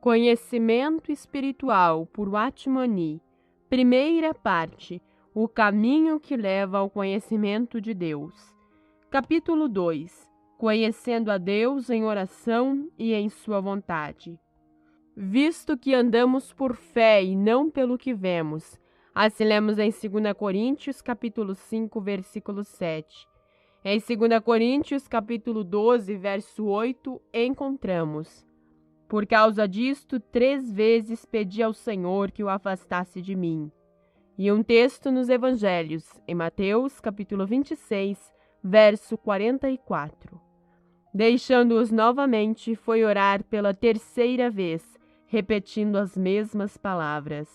Conhecimento espiritual por Watmani. Primeira parte. O caminho que leva ao conhecimento de Deus. Capítulo 2. Conhecendo a Deus em oração e em sua vontade. Visto que andamos por fé e não pelo que vemos. Assim lemos em 2 Coríntios, capítulo 5, versículo 7. Em 2 Coríntios, capítulo 12, verso 8, encontramos: por causa disto, 3 vezes pedi ao Senhor que o afastasse de mim. E um texto nos Evangelhos, em Mateus, capítulo 26, verso 44. Deixando-os novamente, foi orar pela 3ª vez, repetindo as mesmas palavras.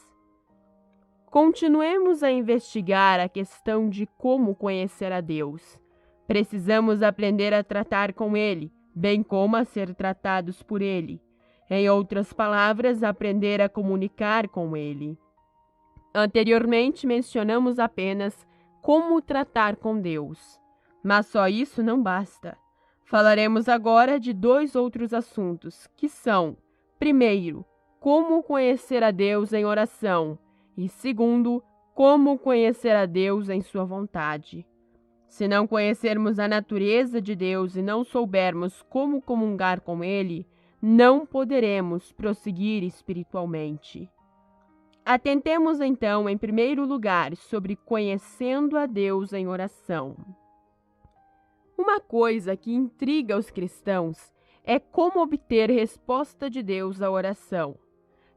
Continuemos a investigar a questão de como conhecer a Deus. Precisamos aprender a tratar com Ele, bem como a ser tratados por Ele. Em outras palavras, aprender a comunicar com Ele. Anteriormente, mencionamos apenas como tratar com Deus. Mas só isso não basta. Falaremos agora de 2 outros assuntos, que são, primeiro, como conhecer a Deus em oração, e segundo, como conhecer a Deus em sua vontade. Se não conhecermos a natureza de Deus e não soubermos como comungar com Ele, não poderemos prosseguir espiritualmente. Atentemos então, em primeiro lugar, sobre conhecendo a Deus em oração. Uma coisa que intriga os cristãos é como obter resposta de Deus à oração.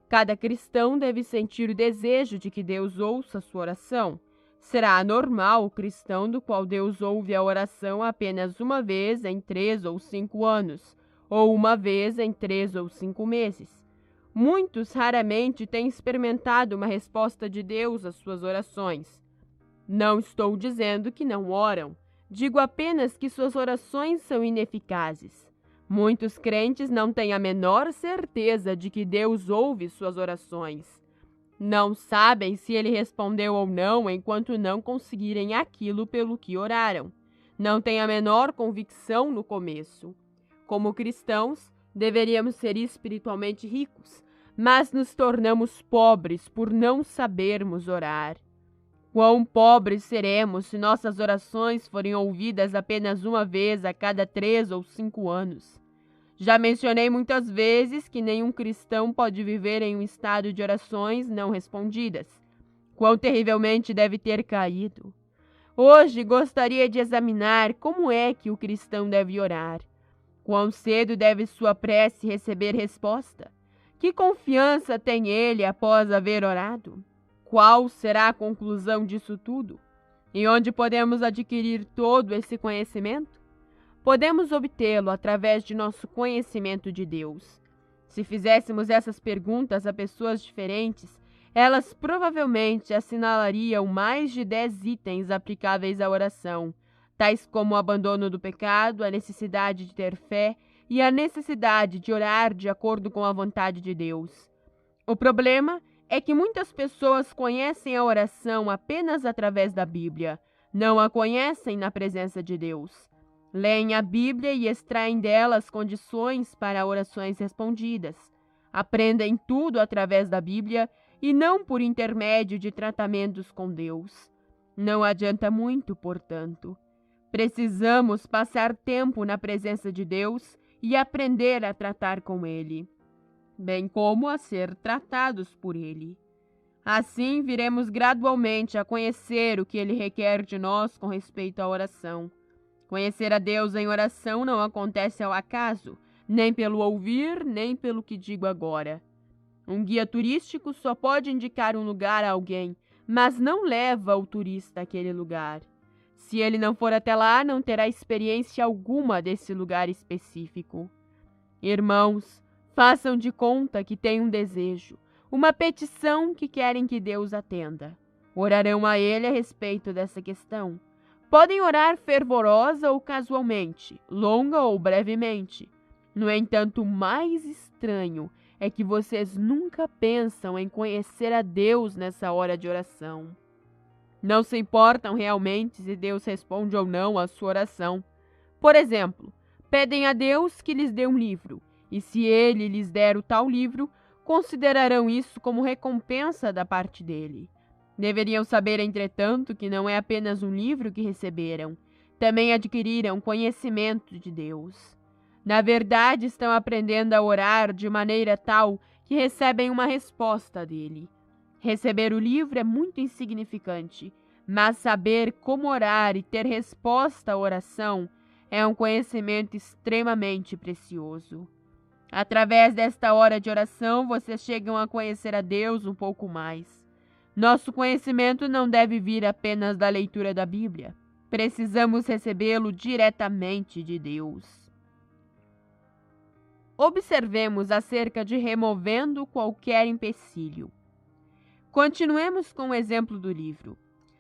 Cada cristão deve sentir o desejo de que Deus ouça sua oração. Será anormal o cristão do qual Deus ouve a oração apenas uma vez em 3 ou 5 anos, ou uma vez em 3 ou 5 meses. Muitos raramente têm experimentado uma resposta de Deus às suas orações. Não estou dizendo que não oram, digo apenas que suas orações são ineficazes. Muitos crentes não têm a menor certeza de que Deus ouve suas orações. Não sabem se Ele respondeu ou não enquanto não conseguirem aquilo pelo que oraram. Não têm a menor convicção no começo. Como cristãos, deveríamos ser espiritualmente ricos, mas nos tornamos pobres por não sabermos orar. Quão pobres seremos se nossas orações forem ouvidas apenas uma vez a cada 3 ou 5 anos. Já mencionei muitas vezes que nenhum cristão pode viver em um estado de orações não respondidas. Quão terrivelmente deve ter caído. Hoje gostaria de examinar como é que o cristão deve orar. Quão cedo deve sua prece receber resposta? Que confiança tem ele após haver orado? Qual será a conclusão disso tudo? E onde podemos adquirir todo esse conhecimento? Podemos obtê-lo através de nosso conhecimento de Deus. Se fizéssemos essas perguntas a pessoas diferentes, elas provavelmente assinalariam mais de 10 itens aplicáveis à oração, tais como o abandono do pecado, a necessidade de ter fé e a necessidade de orar de acordo com a vontade de Deus. O problema é que muitas pessoas conhecem a oração apenas através da Bíblia, não a conhecem na presença de Deus. Leem a Bíblia e extraem dela as condições para orações respondidas. Aprendem tudo através da Bíblia e não por intermédio de tratamentos com Deus. Não adianta muito, portanto. Precisamos passar tempo na presença de Deus e aprender a tratar com Ele, bem como a ser tratados por Ele. Assim, viremos gradualmente a conhecer o que Ele requer de nós com respeito à oração. Conhecer a Deus em oração não acontece ao acaso, nem pelo ouvir, nem pelo que digo agora. Um guia turístico só pode indicar um lugar a alguém, mas não leva o turista àquele lugar. Se ele não for até lá, não terá experiência alguma desse lugar específico. Irmãos, façam de conta que têm um desejo, uma petição que querem que Deus atenda. Orarão a Ele a respeito dessa questão. Podem orar fervorosa ou casualmente, longa ou brevemente. No entanto, o mais estranho é que vocês nunca pensam em conhecer a Deus nessa hora de oração. Não se importam realmente se Deus responde ou não à sua oração. Por exemplo, pedem a Deus que lhes dê um livro, e se Ele lhes der o tal livro, considerarão isso como recompensa da parte dele. Deveriam saber, entretanto, que não é apenas um livro que receberam, também adquiriram conhecimento de Deus. Na verdade, estão aprendendo a orar de maneira tal que recebem uma resposta dele. Receber o livro é muito insignificante, mas saber como orar e ter resposta à oração é um conhecimento extremamente precioso. Através desta hora de oração, vocês chegam a conhecer a Deus um pouco mais. Nosso conhecimento não deve vir apenas da leitura da Bíblia. Precisamos recebê-lo diretamente de Deus. Observemos acerca de removendo qualquer empecilho. Continuemos com o exemplo do livro.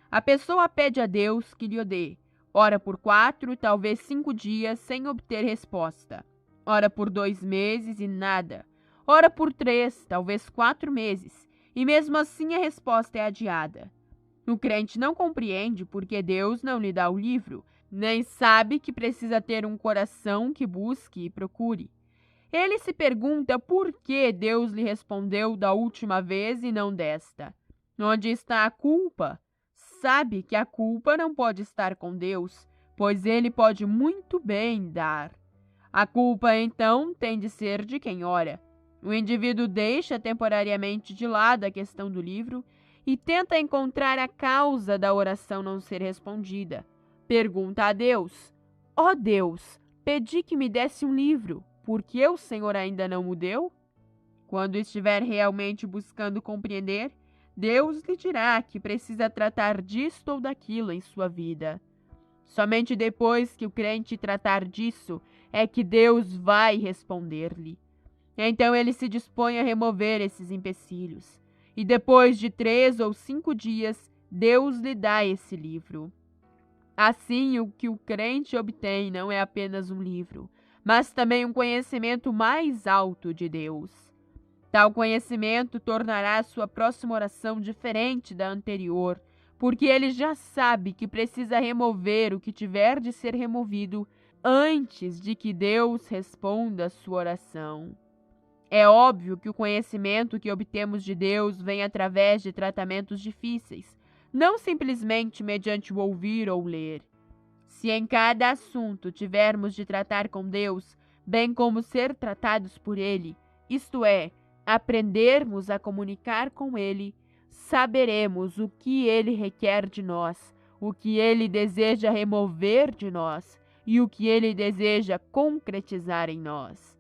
A pessoa pede a Deus que lhe o dê. Ora por 4, talvez 5 dias sem obter resposta. Ora por 2 meses e nada. Ora por 3, talvez 4 meses. E mesmo assim a resposta é adiada. O crente não compreende porque Deus não lhe dá o livro, nem sabe que precisa ter um coração que busque e procure. Ele se pergunta por que Deus lhe respondeu da última vez e não desta. Onde está a culpa? Sabe que a culpa não pode estar com Deus, pois ele pode muito bem dar. A culpa, então, tem de ser de quem ora. O indivíduo deixa temporariamente de lado a questão do livro e tenta encontrar a causa da oração não ser respondida. Pergunta a Deus: ó Deus, pedi que me desse um livro, por que o Senhor ainda não o deu? Quando estiver realmente buscando compreender, Deus lhe dirá que precisa tratar disto ou daquilo em sua vida. Somente depois que o crente tratar disso é que Deus vai responder-lhe. Então ele se dispõe a remover esses empecilhos. E depois de 3 ou 5 dias, Deus lhe dá esse livro. Assim, o que o crente obtém não é apenas um livro, mas também um conhecimento mais alto de Deus. Tal conhecimento tornará a sua próxima oração diferente da anterior, porque ele já sabe que precisa remover o que tiver de ser removido antes de que Deus responda a sua oração. É óbvio que o conhecimento que obtemos de Deus vem através de tratamentos difíceis, não simplesmente mediante o ouvir ou ler. Se em cada assunto tivermos de tratar com Deus, bem como ser tratados por Ele, isto é, aprendermos a comunicar com Ele, saberemos o que Ele requer de nós, o que Ele deseja remover de nós e o que Ele deseja concretizar em nós.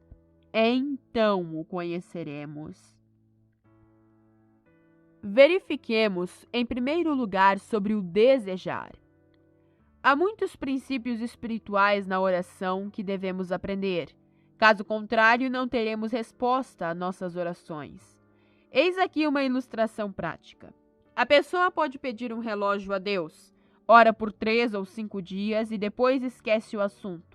Então o conheceremos. Verifiquemos, em primeiro lugar, sobre o desejar. Há muitos princípios espirituais na oração que devemos aprender. Caso contrário, não teremos resposta a nossas orações. Eis aqui uma ilustração prática. A pessoa pode pedir um relógio a Deus, ora por 3 ou 5 dias e depois esquece o assunto.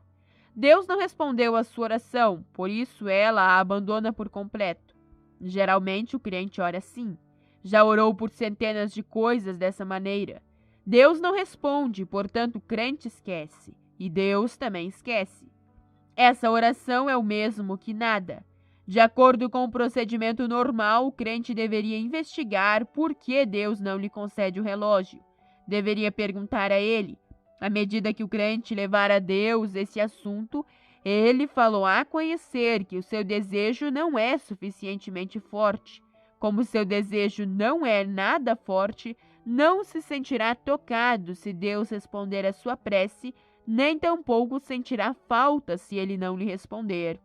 Deus não respondeu à sua oração, por isso ela a abandona por completo. Geralmente o crente ora assim. Já orou por centenas de coisas dessa maneira. Deus não responde, portanto o crente esquece, e Deus também esquece. Essa oração é o mesmo que nada. De acordo com o procedimento normal, o crente deveria investigar por que Deus não lhe concede o relógio. Deveria perguntar a Ele. À medida que o crente levar a Deus esse assunto, ele falou a conhecer que o seu desejo não é suficientemente forte. Como seu desejo não é nada forte, não se sentirá tocado se Deus responder a sua prece, nem tampouco sentirá falta se ele não lhe responder.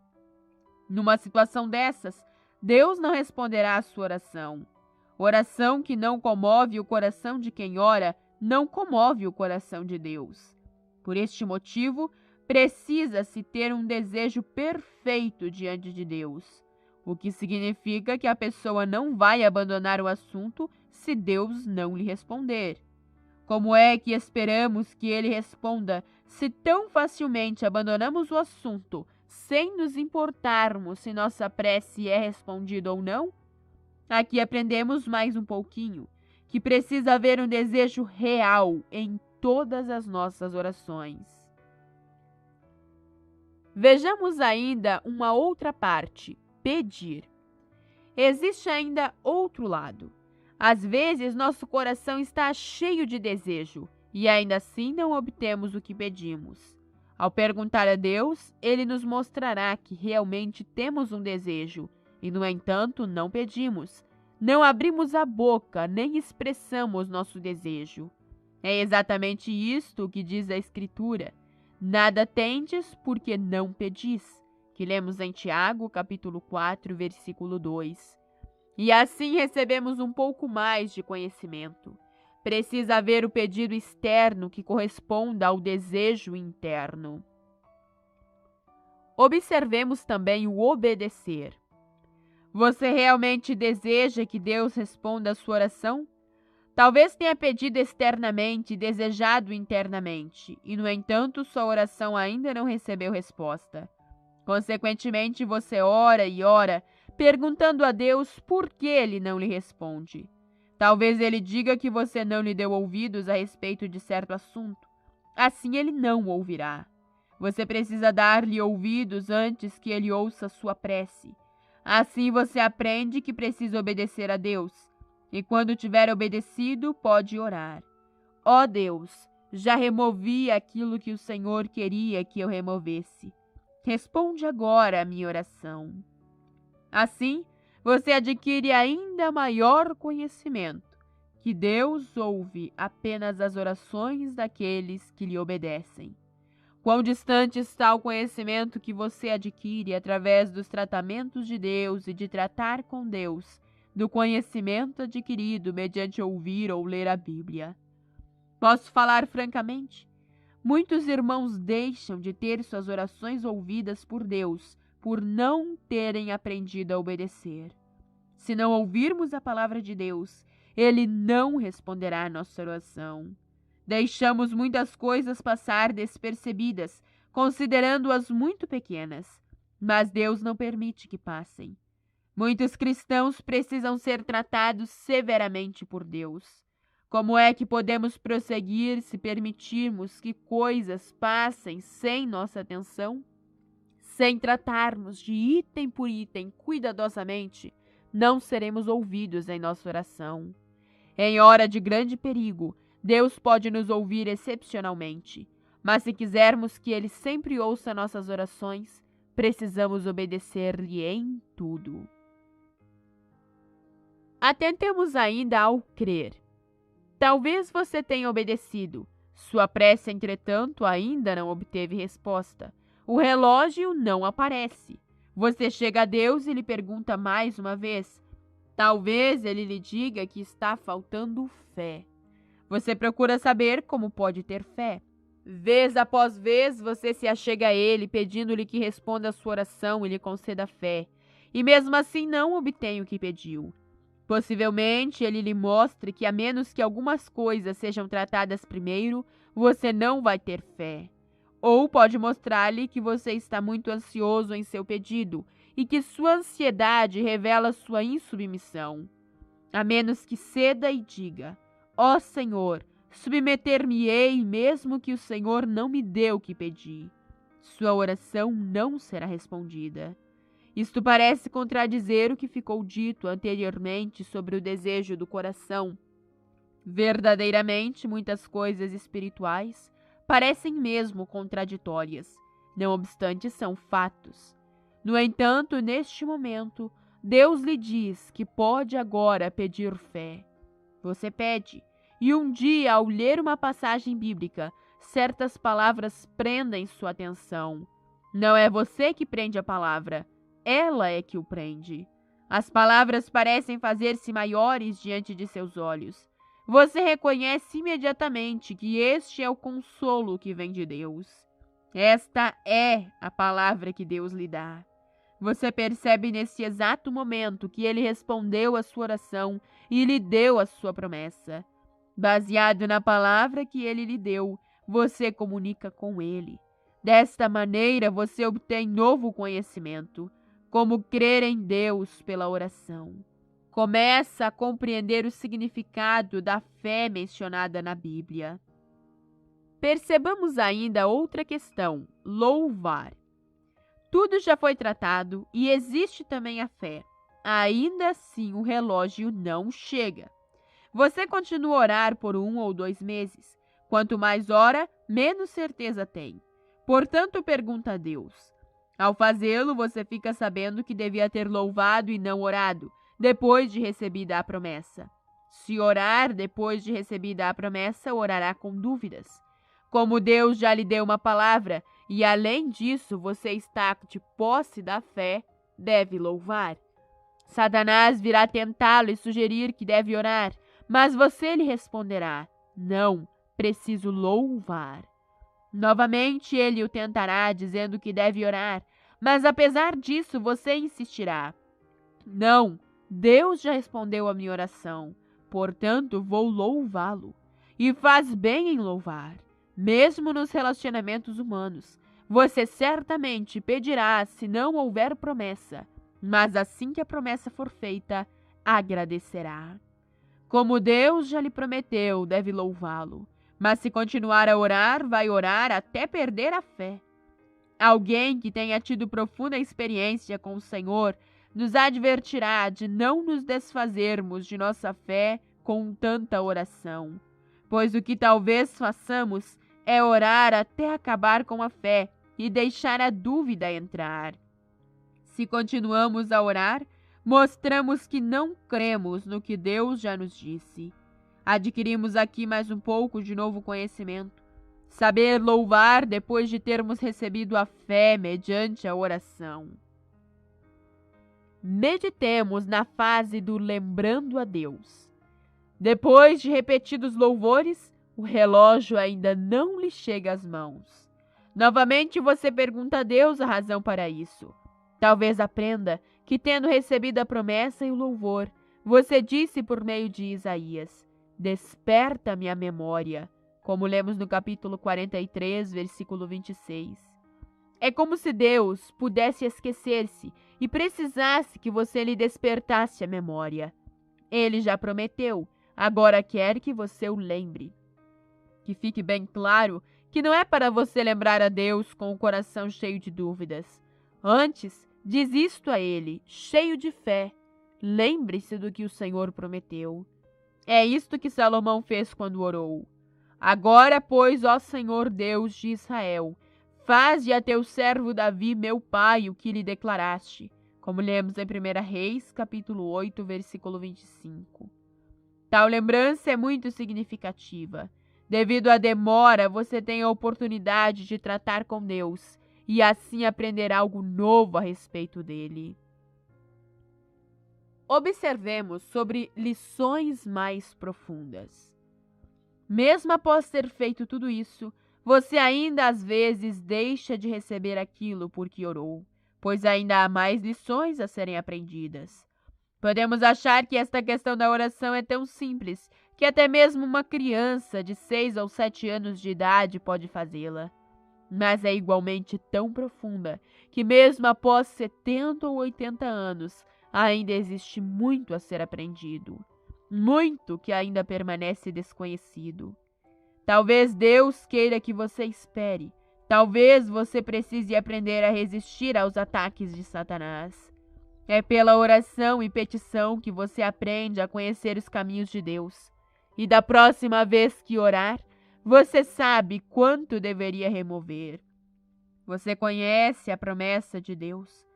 Numa situação dessas, Deus não responderá a sua oração. Oração que não comove o coração de quem ora, não comove o coração de Deus. Por este motivo, precisa-se ter um desejo perfeito diante de Deus, o que significa que a pessoa não vai abandonar o assunto se Deus não lhe responder. Como é que esperamos que ele responda se tão facilmente abandonamos o assunto, sem nos importarmos se nossa prece é respondida ou não? Aqui aprendemos mais um pouquinho, que precisa haver um desejo real em todas as nossas orações. Vejamos ainda uma outra parte, pedir. existe ainda outro lado. Às vezes, nosso coração está cheio de desejo e ainda assim não obtemos o que pedimos. Ao perguntar a Deus, Ele nos mostrará que realmente temos um desejo e, no entanto, não pedimos. Não abrimos a boca nem expressamos nosso desejo. É exatamente isto que diz a Escritura. Nada tendes porque não pedis, que lemos em Tiago, capítulo 4, versículo 2. E assim recebemos um pouco mais de conhecimento. Precisa haver o pedido externo que corresponda ao desejo interno. Observemos também o obedecer. Você realmente deseja que Deus responda a sua oração? Talvez tenha pedido externamente e desejado internamente, e no entanto sua oração ainda não recebeu resposta. Consequentemente, você ora e ora, perguntando a Deus por que Ele não lhe responde. Talvez Ele diga que você não lhe deu ouvidos a respeito de certo assunto. Assim Ele não ouvirá. Você precisa dar-lhe ouvidos antes que Ele ouça sua prece. Assim você aprende que precisa obedecer a Deus. E quando tiver obedecido, pode orar. Ó Deus, já removi aquilo que o Senhor queria que eu removesse. Responde agora a minha oração. Assim, você adquire ainda maior conhecimento, que Deus ouve apenas as orações daqueles que lhe obedecem. Quão distante está o conhecimento que você adquire através dos tratamentos de Deus e de tratar com Deus, do conhecimento adquirido mediante ouvir ou ler a Bíblia. Posso falar francamente? Muitos irmãos deixam de ter suas orações ouvidas por Deus por não terem aprendido a obedecer. Se não ouvirmos a palavra de Deus, Ele não responderá a nossa oração. Deixamos muitas coisas passar despercebidas, considerando-as muito pequenas, mas Deus não permite que passem. Muitos cristãos precisam ser tratados severamente por Deus. Como é que podemos prosseguir se permitirmos que coisas passem sem nossa atenção? Sem tratarmos de item por item cuidadosamente, não seremos ouvidos em nossa oração. Em hora de grande perigo, Deus pode nos ouvir excepcionalmente, mas se quisermos que Ele sempre ouça nossas orações, precisamos obedecer-lhe em tudo. Atentemos ainda ao crer. Talvez você tenha obedecido. Sua prece, entretanto, ainda não obteve resposta. O relógio não aparece. Você chega a Deus e lhe pergunta mais uma vez. Talvez Ele lhe diga que está faltando fé. Você procura saber como pode ter fé. Vez após vez, você se achega a Ele, pedindo-lhe que responda a sua oração e lhe conceda fé. E mesmo assim não obtém o que pediu. Possivelmente, Ele lhe mostre que a menos que algumas coisas sejam tratadas primeiro, você não vai ter fé. Ou pode mostrar-lhe que você está muito ansioso em seu pedido e que sua ansiedade revela sua insubmissão. A menos que ceda e diga, ó Senhor, submeter-me-ei mesmo que o Senhor não me dê o que pedi. Sua oração não será respondida. Isto parece contradizer o que ficou dito anteriormente sobre o desejo do coração. Verdadeiramente, muitas coisas espirituais parecem mesmo contraditórias, não obstante são fatos. No entanto, neste momento, Deus lhe diz que pode agora pedir fé. Você pede, e um dia, ao ler uma passagem bíblica, certas palavras prendem sua atenção. Não é você que prende a palavra, ela é que o prende. As palavras parecem fazer-se maiores diante de seus olhos. Você reconhece imediatamente que este é o consolo que vem de Deus. Esta é a palavra que Deus lhe dá. Você percebe nesse exato momento que Ele respondeu a sua oração e lhe deu a sua promessa. Baseado na palavra que Ele lhe deu, você comunica com Ele. Desta maneira, você obtém novo conhecimento, como crer em Deus pela oração. Começa a compreender o significado da fé mencionada na Bíblia. Percebamos ainda outra questão: louvar. Tudo já foi tratado e existe também a fé. ainda assim o relógio não chega. Você continua a orar por 1 ou 2 meses. Quanto mais ora, menos certeza tem. Portanto, pergunta a Deus. Ao fazê-lo, você fica sabendo que devia ter louvado e não orado, depois de recebida a promessa. Se orar depois de recebida a promessa, orará com dúvidas. Como Deus já lhe deu uma palavra, e além disso você está de posse da fé, deve louvar. Satanás virá tentá-lo e sugerir que deve orar, mas você lhe responderá: não, preciso louvar. Novamente ele o tentará, dizendo que deve orar, mas apesar disso você insistirá: não, Deus já respondeu a minha oração, portanto vou louvá-lo. E faz bem em louvar, mesmo nos relacionamentos humanos. Você certamente pedirá se não houver promessa, mas assim que a promessa for feita, agradecerá. Como Deus já lhe prometeu, deve louvá-lo. Mas se continuar a orar, vai orar até perder a fé. Alguém que tenha tido profunda experiência com o Senhor nos advertirá de não nos desfazermos de nossa fé com tanta oração, pois o que talvez façamos é orar até acabar com a fé e deixar a dúvida entrar. Se continuamos a orar, mostramos que não cremos no que Deus já nos disse. Adquirimos aqui mais um pouco de novo conhecimento. Saber louvar depois de termos recebido a fé mediante a oração. Meditemos na fase do lembrando a Deus. Depois de repetidos louvores, o relógio ainda não lhe chega às mãos. Novamente você pergunta a Deus a razão para isso. Talvez aprenda que, tendo recebido a promessa e o louvor, você disse por meio de Isaías: desperta-me a memória, como lemos no capítulo 43, versículo 26. É como se Deus pudesse esquecer-se e precisasse que você lhe despertasse a memória. Ele já prometeu, agora quer que você o lembre. Que fique bem claro que não é para você lembrar a Deus com o coração cheio de dúvidas. Antes, diz isto a Ele, cheio de fé: lembre-se do que o Senhor prometeu. É isto que Salomão fez quando orou. Agora, pois, ó Senhor Deus de Israel, faze a teu servo Davi, meu pai, o que lhe declaraste, como lemos em 1 Reis, capítulo 8, versículo 25. Tal lembrança é muito significativa. Devido à demora, você tem a oportunidade de tratar com Deus e assim aprender algo novo a respeito dele. Observemos sobre lições mais profundas. Mesmo após ter feito tudo isso, você ainda às vezes deixa de receber aquilo por que orou, pois ainda há mais lições a serem aprendidas. Podemos achar que esta questão da oração é tão simples que até mesmo uma criança de 6 ou 7 anos de idade pode fazê-la. Mas é igualmente tão profunda que mesmo após 70 ou 80 anos, ainda existe muito a ser aprendido. Muito que ainda permanece desconhecido. Talvez Deus queira que você espere. Talvez você precise aprender a resistir aos ataques de Satanás. É pela oração e petição que você aprende a conhecer os caminhos de Deus. E da próxima vez que orar, você sabe quanto deveria remover. Você conhece a promessa de Deus.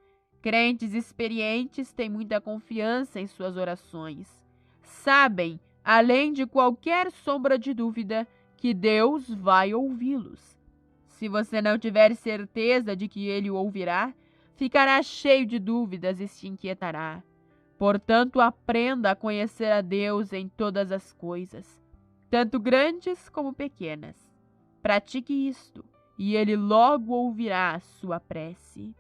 Crentes experientes têm muita confiança em suas orações. Sabem, além de qualquer sombra de dúvida, que Deus vai ouvi-los. Se você não tiver certeza de que Ele o ouvirá, ficará cheio de dúvidas e se inquietará. Portanto, aprenda a conhecer a Deus em todas as coisas, tanto grandes como pequenas. Pratique isto, e Ele logo ouvirá a sua prece.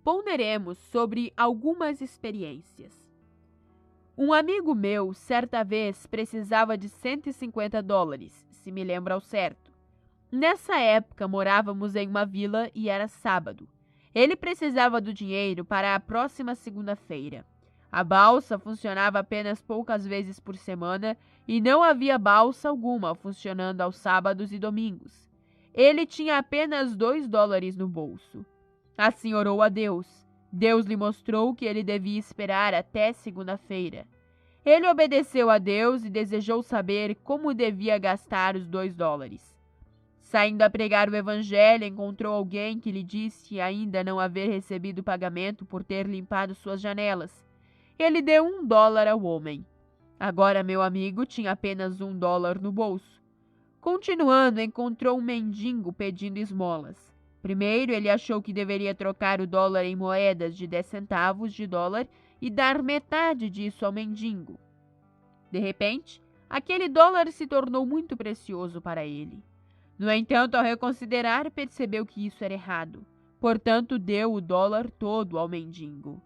Ponderemos sobre algumas experiências. Um amigo meu, certa vez, precisava de $150, se me lembro ao certo. Nessa época, morávamos em uma vila e era sábado. Ele precisava do dinheiro para a próxima segunda-feira. A balsa funcionava apenas poucas vezes por semana e não havia balsa alguma funcionando aos sábados e domingos. Ele tinha apenas $2 no bolso. Assim orou a Deus: Deus lhe mostrou que ele devia esperar até segunda-feira. Ele obedeceu a Deus e desejou saber como devia gastar os $2. Saindo a pregar o evangelho, encontrou alguém que lhe disse ainda não haver recebido pagamento por ter limpado suas janelas. Ele deu $1 ao homem. Agora meu amigo tinha apenas $1 no bolso. Continuando, encontrou um mendigo pedindo esmolas. Primeiro, ele achou que deveria trocar o dólar em moedas de 10 centavos de dólar e dar metade disso ao mendigo. De repente, aquele dólar se tornou muito precioso para ele. No entanto, ao reconsiderar, percebeu que isso era errado. Portanto, deu o dólar todo ao mendigo.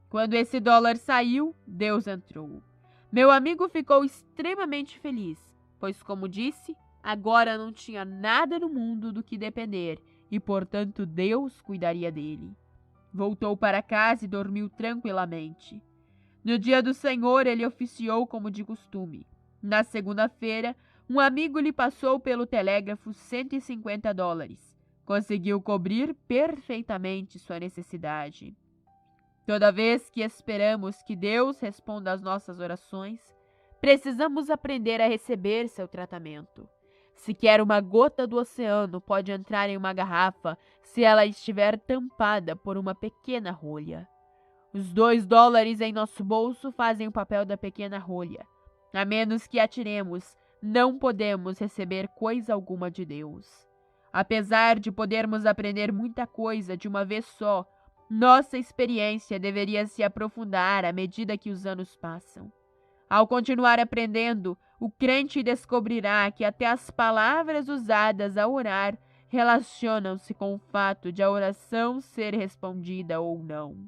Quando esse dólar saiu, Deus entrou. Meu amigo ficou extremamente feliz, pois, como disse, agora não tinha nada no mundo do que depender e, portanto, Deus cuidaria dele. Voltou para casa e dormiu tranquilamente. No dia do Senhor, ele oficiou como de costume. Na segunda-feira, um amigo lhe passou pelo telégrafo $150. Conseguiu cobrir perfeitamente sua necessidade. Toda vez que esperamos que Deus responda às nossas orações, precisamos aprender a receber seu tratamento. Sequer uma gota do oceano pode entrar em uma garrafa se ela estiver tampada por uma pequena rolha. Os $2 em nosso bolso fazem o papel da pequena rolha. A menos que atiremos, não podemos receber coisa alguma de Deus. Apesar de podermos aprender muita coisa de uma vez só, nossa experiência deveria se aprofundar à medida que os anos passam. Ao continuar aprendendo, o crente descobrirá que até as palavras usadas a orar relacionam-se com o fato de a oração ser respondida ou não.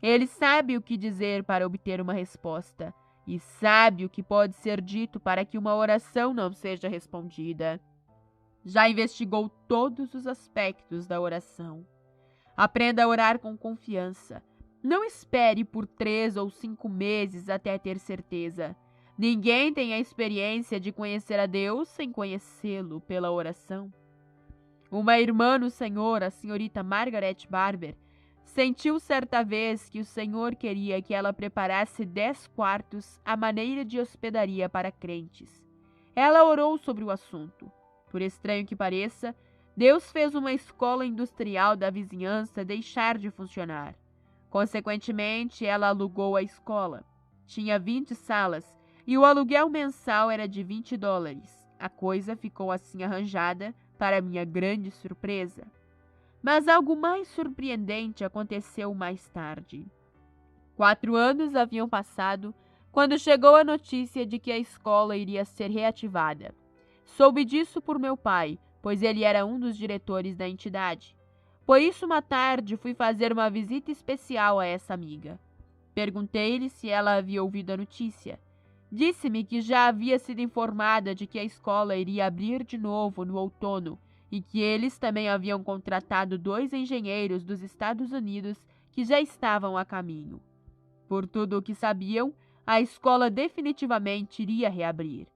Ele sabe o que dizer para obter uma resposta e sabe o que pode ser dito para que uma oração não seja respondida. Já investigou todos os aspectos da oração. Aprenda a orar com confiança. Não espere por 3 ou 5 meses até ter certeza. Ninguém tem a experiência de conhecer a Deus sem conhecê-lo pela oração. Uma irmã no Senhor, a senhorita Margaret Barber, sentiu certa vez que o Senhor queria que ela preparasse 10 quartos à maneira de hospedaria para crentes. Ela orou sobre o assunto. Por estranho que pareça, Deus fez uma escola industrial da vizinhança deixar de funcionar. Consequentemente, ela alugou a escola. Tinha 20 salas e o aluguel mensal era de $20. A coisa ficou assim arranjada, para minha grande surpresa. Mas algo mais surpreendente aconteceu mais tarde. 4 anos haviam passado quando chegou a notícia de que a escola iria ser reativada. Soube disso por meu pai, pois ele era um dos diretores da entidade. Por isso, uma tarde, fui fazer uma visita especial a essa amiga. Perguntei-lhe se ela havia ouvido a notícia. Disse-me que já havia sido informada de que a escola iria abrir de novo no outono e que eles também haviam contratado 2 engenheiros dos Estados Unidos que já estavam a caminho. Por tudo o que sabiam, a escola definitivamente iria reabrir.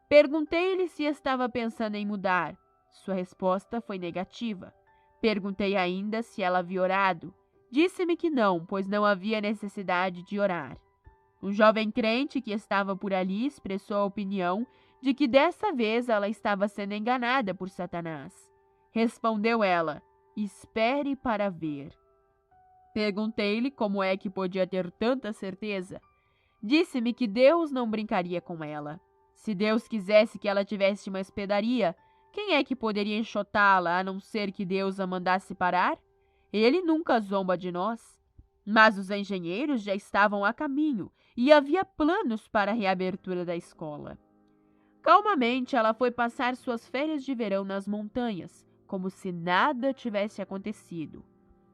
Perguntei-lhe se estava pensando em mudar. Sua resposta foi negativa. Perguntei ainda se ela havia orado. Disse-me que não, pois não havia necessidade de orar. Um jovem crente que estava por ali expressou a opinião de que dessa vez ela estava sendo enganada por Satanás. Respondeu ela: espere para ver. Perguntei-lhe como é que podia ter tanta certeza. Disse-me que Deus não brincaria com ela. Se Deus quisesse que ela tivesse uma hospedaria, quem é que poderia enxotá-la a não ser que Deus a mandasse parar? Ele nunca zomba de nós. Mas os engenheiros já estavam a caminho e havia planos para a reabertura da escola. Calmamente, ela foi passar suas férias de verão nas montanhas, como se nada tivesse acontecido.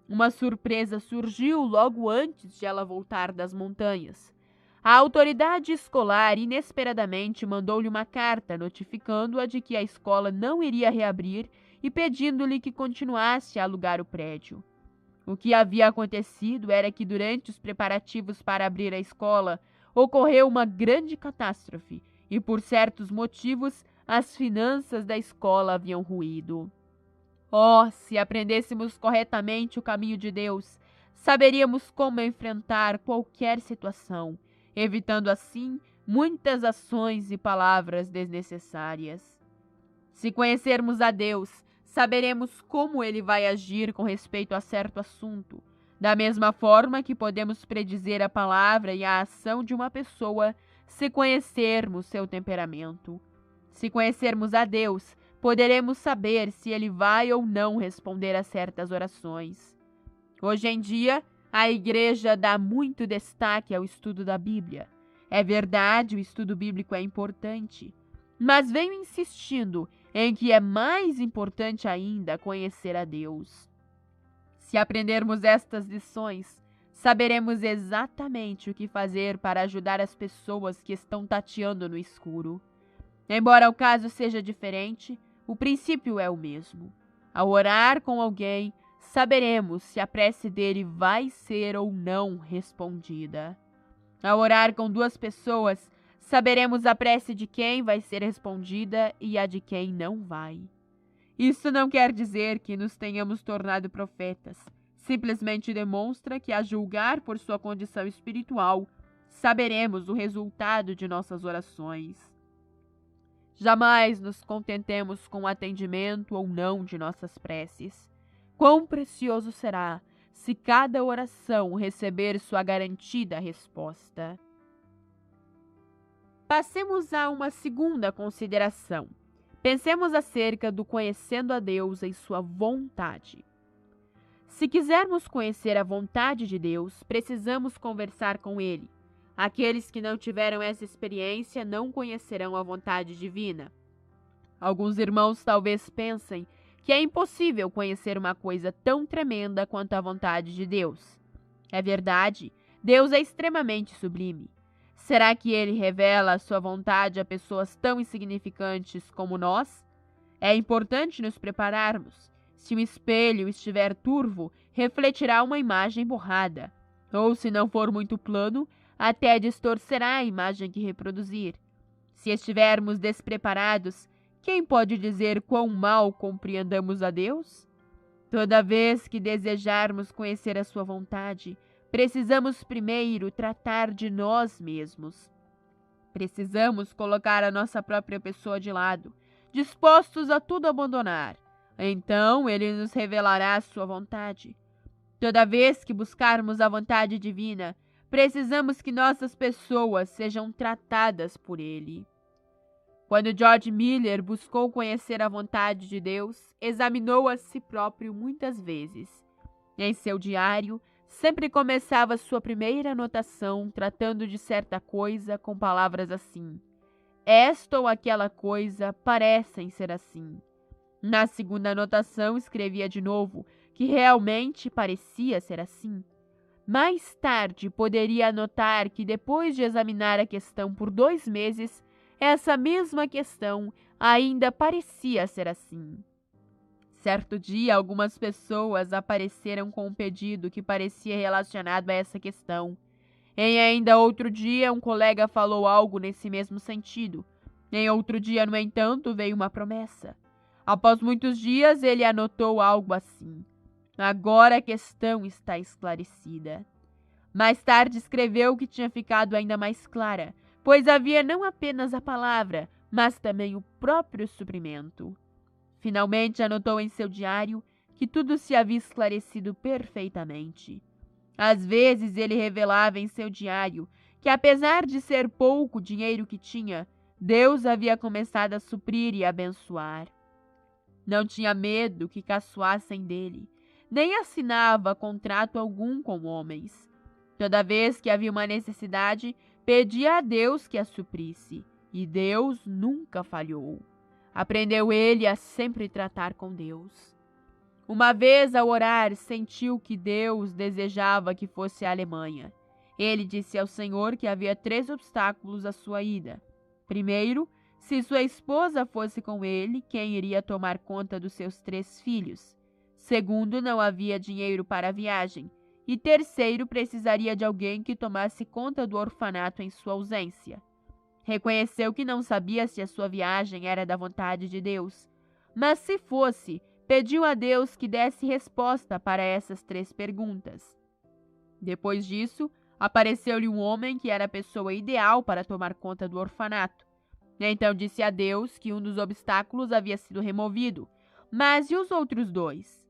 Uma surpresa surgiu logo antes de ela voltar das montanhas. A autoridade escolar inesperadamente mandou-lhe uma carta notificando-a de que a escola não iria reabrir e pedindo-lhe que continuasse a alugar o prédio. O que havia acontecido era que durante os preparativos para abrir a escola ocorreu uma grande catástrofe e, por certos motivos, as finanças da escola haviam ruído. Oh, se aprendêssemos corretamente o caminho de Deus, saberíamos como enfrentar qualquer situação, evitando assim muitas ações e palavras desnecessárias. Se conhecermos a Deus, saberemos como Ele vai agir com respeito a certo assunto, da mesma forma que podemos predizer a palavra e a ação de uma pessoa se conhecermos seu temperamento. Se conhecermos a Deus, poderemos saber se Ele vai ou não responder a certas orações. Hoje em dia, a Igreja dá muito destaque ao estudo da Bíblia. É verdade, o estudo bíblico é importante, mas venho insistindo em que é mais importante ainda conhecer a Deus. Se aprendermos estas lições, saberemos exatamente o que fazer para ajudar as pessoas que estão tateando no escuro. Embora o caso seja diferente, o princípio é o mesmo. Ao orar com alguém, saberemos se a prece dele vai ser ou não respondida. Ao orar com duas pessoas, saberemos a prece de quem vai ser respondida e a de quem não vai. Isso não quer dizer que nos tenhamos tornado profetas. Simplesmente demonstra que, a julgar por sua condição espiritual, saberemos o resultado de nossas orações. Jamais nos contentemos com o atendimento ou não de nossas preces. Quão precioso será se cada oração receber sua garantida resposta. Passemos a uma segunda consideração. Pensemos acerca do conhecendo a Deus em sua vontade. Se quisermos conhecer a vontade de Deus, precisamos conversar com Ele. Aqueles que não tiveram essa experiência não conhecerão a vontade divina. Alguns irmãos talvez pensem que é impossível conhecer uma coisa tão tremenda quanto a vontade de Deus. É verdade, Deus é extremamente sublime. Será que Ele revela a sua vontade a pessoas tão insignificantes como nós? É importante nos prepararmos. Se o espelho estiver turvo, refletirá uma imagem borrada. Ou, se não for muito plano, até distorcerá a imagem que reproduzir. Se estivermos despreparados, quem pode dizer quão mal compreendamos a Deus? Toda vez que desejarmos conhecer a sua vontade, precisamos primeiro tratar de nós mesmos. Precisamos colocar a nossa própria pessoa de lado, dispostos a tudo abandonar. Então Ele nos revelará a sua vontade. Toda vez que buscarmos a vontade divina, precisamos que nossas pessoas sejam tratadas por Ele. Quando George Miller buscou conhecer a vontade de Deus, examinou a si próprio muitas vezes. Em seu diário, sempre começava sua primeira anotação tratando de certa coisa com palavras assim: esta ou aquela coisa parecem ser assim. Na segunda anotação, escrevia de novo que realmente parecia ser assim. Mais tarde, poderia anotar que, depois de examinar a questão por 2 meses, essa mesma questão ainda parecia ser assim. Certo dia, algumas pessoas apareceram com um pedido que parecia relacionado a essa questão. Em ainda outro dia, um colega falou algo nesse mesmo sentido. Em outro dia, no entanto, veio uma promessa. Após muitos dias, ele anotou algo assim: agora a questão está esclarecida. Mais tarde escreveu que tinha ficado ainda mais clara, pois havia não apenas a palavra, mas também o próprio suprimento. Finalmente anotou em seu diário que tudo se havia esclarecido perfeitamente. Às vezes ele revelava em seu diário que, apesar de ser pouco o dinheiro que tinha, Deus havia começado a suprir e abençoar. Não tinha medo que caçoassem dele, nem assinava contrato algum com homens. Toda vez que havia uma necessidade, pedia a Deus que a suprisse, e Deus nunca falhou. Aprendeu ele a sempre tratar com Deus. Uma vez, ao orar, sentiu que Deus desejava que fosse à Alemanha. Ele disse ao Senhor que havia 3 obstáculos à sua ida. Primeiro, se sua esposa fosse com ele, quem iria tomar conta dos seus 3 filhos? Segundo, não havia dinheiro para a viagem. E terceiro, precisaria de alguém que tomasse conta do orfanato em sua ausência. Reconheceu que não sabia se a sua viagem era da vontade de Deus, mas se fosse, pediu a Deus que desse resposta para essas 3 perguntas. Depois disso, apareceu-lhe um homem que era a pessoa ideal para tomar conta do orfanato. Então disse a Deus que um dos obstáculos havia sido removido, mas e os outros dois?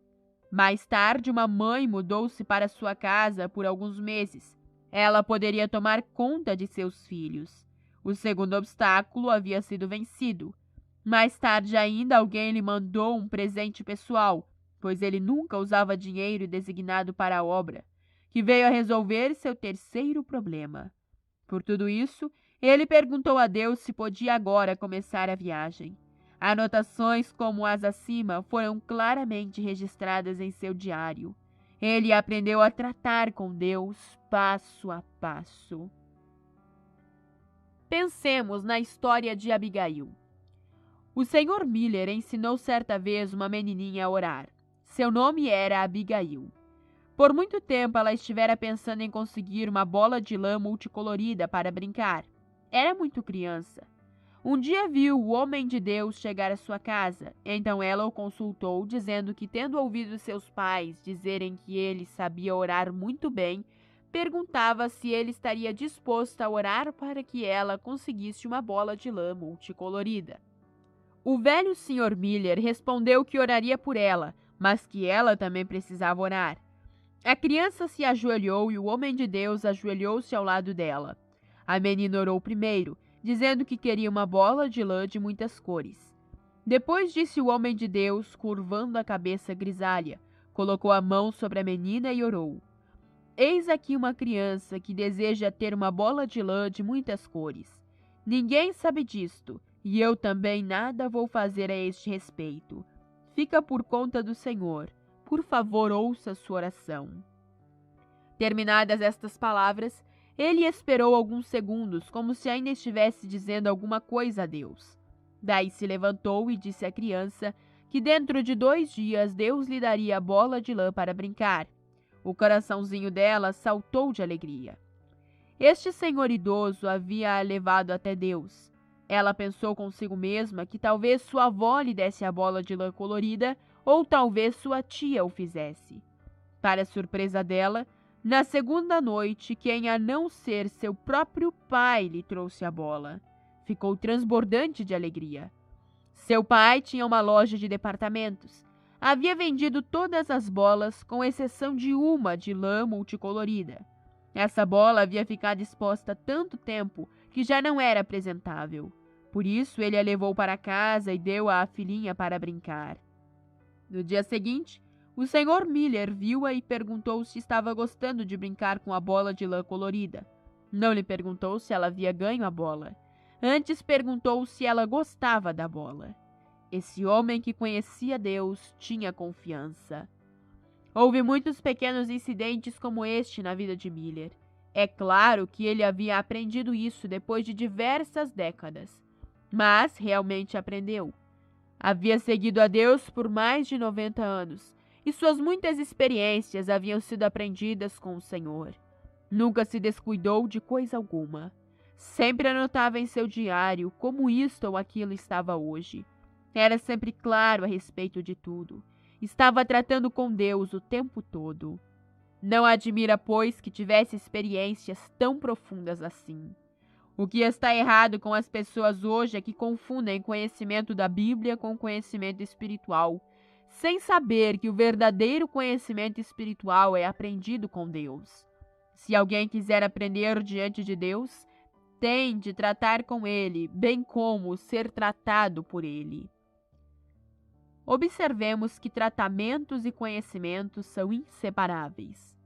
Mais tarde, uma mãe mudou-se para sua casa por alguns meses. Ela poderia tomar conta de seus filhos. O segundo obstáculo havia sido vencido. Mais tarde ainda, alguém lhe mandou um presente pessoal, pois ele nunca usava dinheiro designado para a obra, que veio a resolver seu terceiro problema. Por tudo isso, ele perguntou a Deus se podia agora começar a viagem. Anotações como as acima foram claramente registradas em seu diário. Ele aprendeu a tratar com Deus passo a passo. Pensemos na história de Abigail. O Sr. Miller ensinou certa vez uma menininha a orar. Seu nome era Abigail. Por muito tempo ela estivera pensando em conseguir uma bola de lã multicolorida para brincar. Era muito criança. Um dia viu o homem de Deus chegar à sua casa, então ela o consultou, dizendo que, tendo ouvido seus pais dizerem que ele sabia orar muito bem, perguntava se ele estaria disposto a orar para que ela conseguisse uma bola de lã multicolorida. O velho Sr. Miller respondeu que oraria por ela, mas que ela também precisava orar. A criança se ajoelhou e o homem de Deus ajoelhou-se ao lado dela. A menina orou primeiro, dizendo que queria uma bola de lã de muitas cores. Depois disse o homem de Deus, curvando a cabeça grisalha, colocou a mão sobre a menina e orou. Eis aqui uma criança que deseja ter uma bola de lã de muitas cores. Ninguém sabe disto, e eu também nada vou fazer a este respeito. Fica por conta do Senhor. Por favor, ouça sua oração. Terminadas estas palavras, ele esperou alguns segundos, como se ainda estivesse dizendo alguma coisa a Deus. Daí se levantou e disse à criança que dentro de 2 dias Deus lhe daria a bola de lã para brincar. O coraçãozinho dela saltou de alegria. Este senhor idoso havia a levado até Deus. Ela pensou consigo mesma que talvez sua avó lhe desse a bola de lã colorida ou talvez sua tia o fizesse. Para surpresa dela, na segunda noite, quem a não ser seu próprio pai lhe trouxe a bola. Ficou transbordante de alegria. Seu pai tinha uma loja de departamentos. Havia vendido todas as bolas, com exceção de uma de lã multicolorida. Essa bola havia ficado exposta tanto tempo que já não era apresentável. Por isso, ele a levou para casa e deu-a à filhinha para brincar. No dia seguinte, o Sr. Miller viu-a e perguntou se estava gostando de brincar com a bola de lã colorida. Não lhe perguntou se ela havia ganho a bola. Antes perguntou se ela gostava da bola. Esse homem que conhecia Deus tinha confiança. Houve muitos pequenos incidentes como este na vida de Miller. É claro que ele havia aprendido isso depois de diversas décadas. Mas realmente aprendeu. Havia seguido a Deus por mais de 90 anos, e suas muitas experiências haviam sido aprendidas com o Senhor. Nunca se descuidou de coisa alguma. Sempre anotava em seu diário como isto ou aquilo estava hoje. Era sempre claro a respeito de tudo. Estava tratando com Deus o tempo todo. Não admira, pois, que tivesse experiências tão profundas assim. O que está errado com as pessoas hoje é que confundem conhecimento da Bíblia com conhecimento espiritual, sem saber que o verdadeiro conhecimento espiritual é aprendido com Deus. Se alguém quiser aprender diante de Deus, tem de tratar com Ele, bem como ser tratado por Ele. Observemos que tratamentos e conhecimentos são inseparáveis.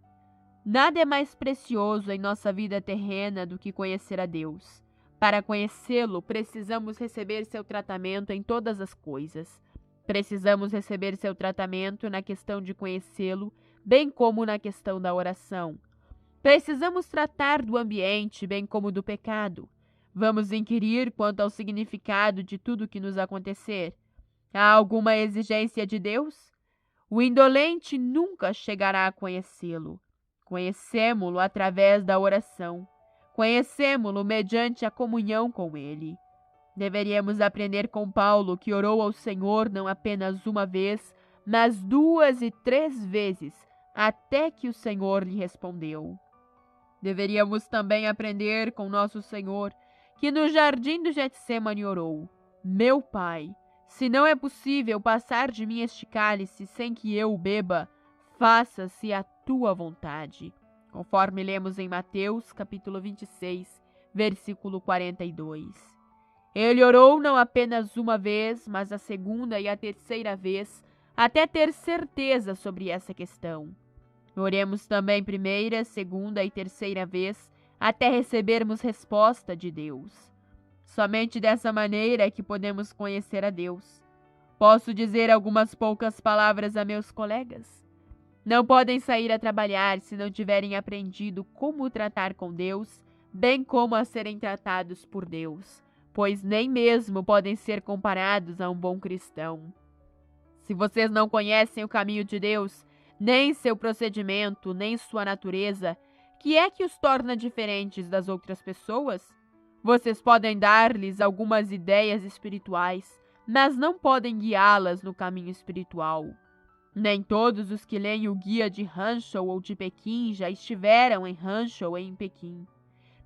Nada é mais precioso em nossa vida terrena do que conhecer a Deus. Para conhecê-lo, precisamos receber seu tratamento em todas as coisas. Precisamos receber seu tratamento na questão de conhecê-lo, bem como na questão da oração. Precisamos tratar do ambiente, bem como do pecado. Vamos inquirir quanto ao significado de tudo que nos acontecer. Há alguma exigência de Deus? O indolente nunca chegará a conhecê-lo. Conhecemo-lo através da oração. Conhecemo-lo mediante a comunhão com Ele. Deveríamos aprender com Paulo, que orou ao Senhor não apenas uma vez, mas 2 e 3 vezes, Até que o Senhor lhe respondeu. Deveríamos também aprender com nosso Senhor, que no jardim do Getsêmani orou: Meu Pai, se não é possível passar de mim este cálice sem que eu o beba, faça-se a tua vontade. Conforme lemos em Mateus, capítulo 26, versículo 42. Ele orou não apenas uma vez, mas a segunda e a terceira vez, até ter certeza sobre essa questão. Oremos também primeira, segunda e terceira vez, até recebermos resposta de Deus. Somente dessa maneira é que podemos conhecer a Deus. Posso dizer algumas poucas palavras a meus colegas? Não podem sair a trabalhar se não tiverem aprendido como tratar com Deus, bem como a serem tratados por Deus, pois nem mesmo podem ser comparados a um bom cristão. Se vocês não conhecem o caminho de Deus, nem seu procedimento, nem sua natureza, que é que os torna diferentes das outras pessoas? Vocês podem dar-lhes algumas ideias espirituais, mas não podem guiá-las no caminho espiritual. Nem todos os que leem o guia de Hanshou ou de Pequim já estiveram em Hanshou ou em Pequim.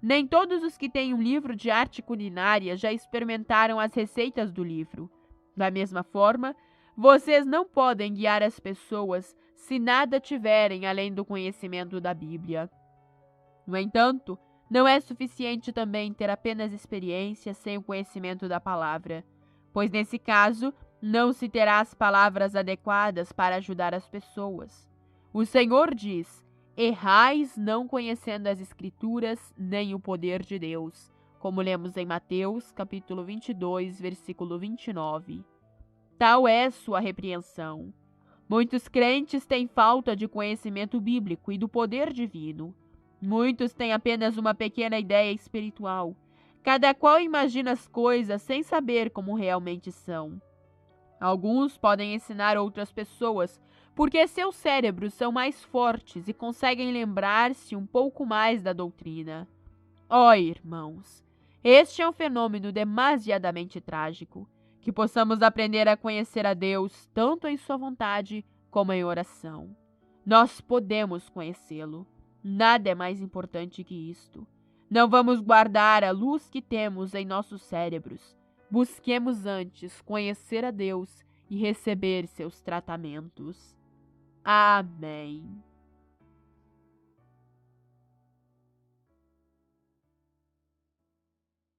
Nem todos os que têm um livro de arte culinária já experimentaram as receitas do livro. Da mesma forma, vocês não podem guiar as pessoas se nada tiverem além do conhecimento da Bíblia. No entanto, não é suficiente também ter apenas experiência sem o conhecimento da palavra, pois nesse caso não se terá as palavras adequadas para ajudar as pessoas. O Senhor diz: errais não conhecendo as Escrituras nem o poder de Deus, como lemos em Mateus, capítulo 22, versículo 29. Tal é sua repreensão. Muitos crentes têm falta de conhecimento bíblico e do poder divino. Muitos têm apenas uma pequena ideia espiritual. Cada qual imagina as coisas sem saber como realmente são. Alguns podem ensinar outras pessoas porque seus cérebros são mais fortes e conseguem lembrar-se um pouco mais da doutrina. Ó irmãos, este é um fenômeno demasiadamente trágico. Que possamos aprender a conhecer a Deus tanto em sua vontade como em oração. Nós podemos conhecê-lo. Nada é mais importante que isto. Não vamos guardar a luz que temos em nossos cérebros. Busquemos antes conhecer a Deus e receber seus tratamentos. Amém.